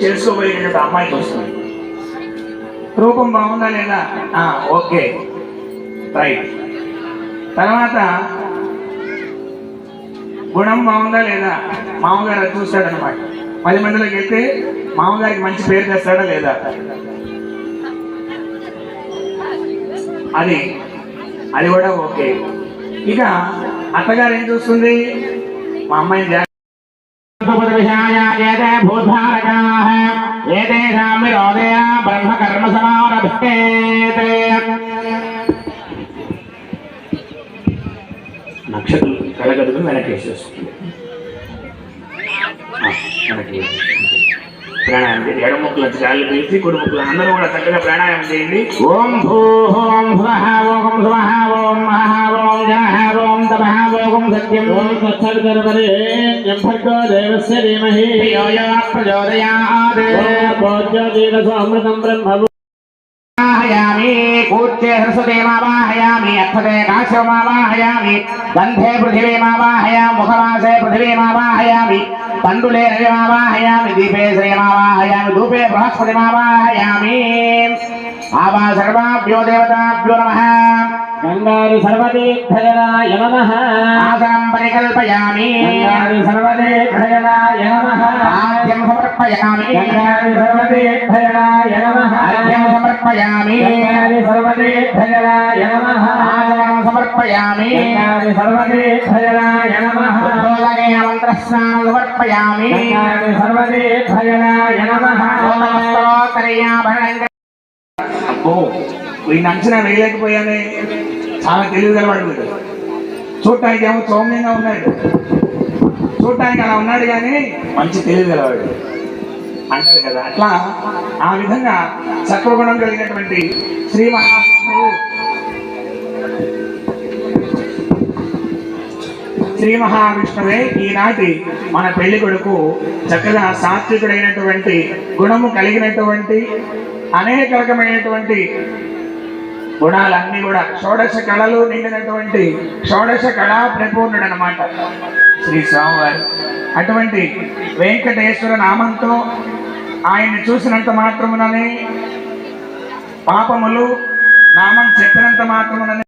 చేసుకోబోయేటువంటి అమ్మాయికి వస్తుంది. రూపం బాగుందా లేదా? Okay, right. తర్వాత గుణం బాగుందా లేదా? మామగారు అది చూస్తాడనమాట. 10 మందిలోకి వెళ్తే మామగారికి మంచి పేరు తెస్తాడా లేదా? అది కూడా ఓకే. ఇక అత్తగారు ఏం చూస్తుంది? మా అమ్మాయిని నక్షత్రం కలగదులు వెనక్కి వేసేస్తుంది. ప్రాణాయామం చేయండి. ఎడ ముక్కులు వచ్చి గాలి పీల్చి కుడి ముక్కులు అందరూ కూడా చక్కగా ప్రాణాయామం చేయండి. ఓం భూ ఓం భువః ఓం స్వః ఓం మహః ఓం జనః ఓం తపః ఓం సత్యం ఓం తత్సవితుర్వరేణ్యం భర్గో దేవస్య ధీమహి ధియో యో నః ప్రచోదయాత్. అమృతం బ్రహ్మ వాహయామి కూర్చే హృసదేమావాహయామి అక్షతే కాశ్యమావాహయామి గంధే పృథివీమావాహయామి ముఖవాసే పృథివీమావాహయామి తండులే రవిమావాహయామి దీపే శ్రీమావాహయామి ధూపే బృహస్పతిమావాహయామి. ఆవా సర్వాభ్యో దేవతాభ్యో నమః. గంగారి సర్వతీర్థజలాయ నమః. ఆసాం పరికల్పయామి. గంగారి సర్వతీర్థజలాయ నమః. ఆద్యం సమర్పయామి. గంగారి సర్వతీర్థజలాయ నమః. ఆద్యం సమర్పయామి. గంగారి సర్వతీర్థజలాయ నమః. ఆచమనం సమర్పయామి. గంగారి సర్వతీర్థజలాయ నమః. ఉద్యోగనే మంత్రస్నానం సమర్పయామి. గంగారి సర్వతీర్థజలాయ నమః. అబ్బో, వీడిని అంచనా వేయలేకపోయానే. చాలా తెలివి గలవాడు వీడు. చూడటానికి ఏమో సౌమ్యంగా ఉన్నాడు, చూడటానికి అలా ఉన్నాడు కానీ మంచి తెలివి గలవాడు అంటారు కదా. అట్లా ఆ విధంగా సత్వగుణం కలిగినటువంటి శ్రీ మహావిష్ణువే ఈనాటి మన పెళ్లి కొడుకు. చక్కగా సాత్వికుడైనటువంటి గుణము కలిగినటువంటి అనేక రకమైనటువంటి గుణాలన్నీ కూడా షోడశ కళలు నిండినటువంటి షోడశ కళా ప్రపూర్ణుడు అనమాట శ్రీ స్వామివారు. అటువంటి వెంకటేశ్వర నామంతో ఆయన్ని చూసినంత మాత్రముననే పాపములు, నామం చెప్పినంత మాత్రముననే